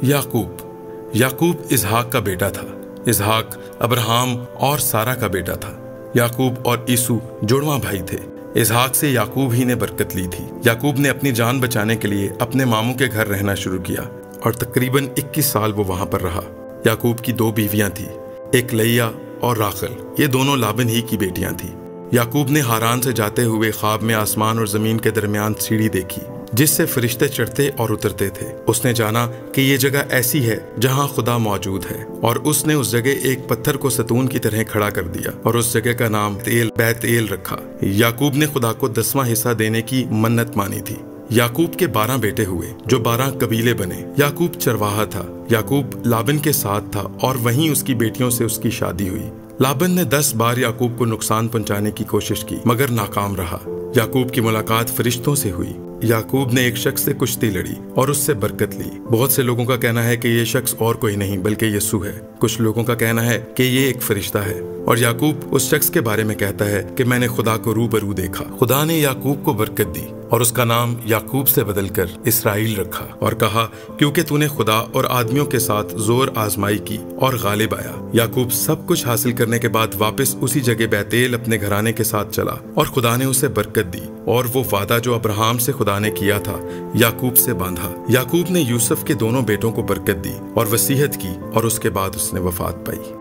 याकूब इसहाक का बेटा था। इसहाक अब्राहम और सारा का बेटा था। याकूब और ईसु जुड़वां भाई थे। इसहाक से याकूब ही ने बरकत ली थी। याकूब ने अपनी जान बचाने के लिए अपने मामू के घर रहना शुरू किया और तकरीबन 21 साल वो वहां पर रहा। याकूब की 2 बीवियां थी, एक लैया और राखल। ये दोनों लाबन ही की बेटियां थी। याकूब ने हारान से जाते हुए ख्वाब में आसमान और जमीन के दरमियान सीढ़ी देखी जिससे फरिश्ते चढ़ते और उतरते थे। उसने जाना कि ये जगह ऐसी है जहां खुदा मौजूद है, और उसने उस जगह एक पत्थर को सतून की तरह खड़ा कर दिया और उस जगह का नाम बैत-एल रखा। याकूब ने खुदा को 10वां हिस्सा देने की मन्नत मानी थी। याकूब के 12 बेटे हुए जो 12 कबीले बने। याकूब चरवाहा था। याकूब लाबन के साथ था और वहीं उसकी बेटियों से उसकी शादी हुई। लाबन ने 10 बार याकूब को नुकसान पहुंचाने की कोशिश की मगर नाकाम रहा। याकूब की मुलाकात फरिश्तों से हुई। याकूब ने एक शख्स से कुश्ती लड़ी और उससे बरकत ली। बहुत से लोगों का कहना है कि ये शख्स और कोई नहीं बल्कि यीशु है। कुछ लोगों का कहना है कि ये एक फरिश्ता है। और याकूब उस शख्स के बारे में कहता है कि मैंने खुदा को रूबरू देखा। खुदा ने याकूब को बरकत दी और उसका नाम याकूब से बदलकर इसराइल रखा और कहा, क्योंकि तूने खुदा और आदमियों के साथ जोर आजमाई की और गालिब आया। याकूब सब कुछ हासिल करने के बाद वापस उसी जगह बैतेल अपने घराने के साथ चला और खुदा ने उसे बरकत दी और वो वादा जो अब्राहम से खुदा ने किया था याकूब से बांधा। याकूब ने यूसुफ के दोनों बेटों को बरकत दी और वसीयत की और उसके बाद उसने वफात पाई।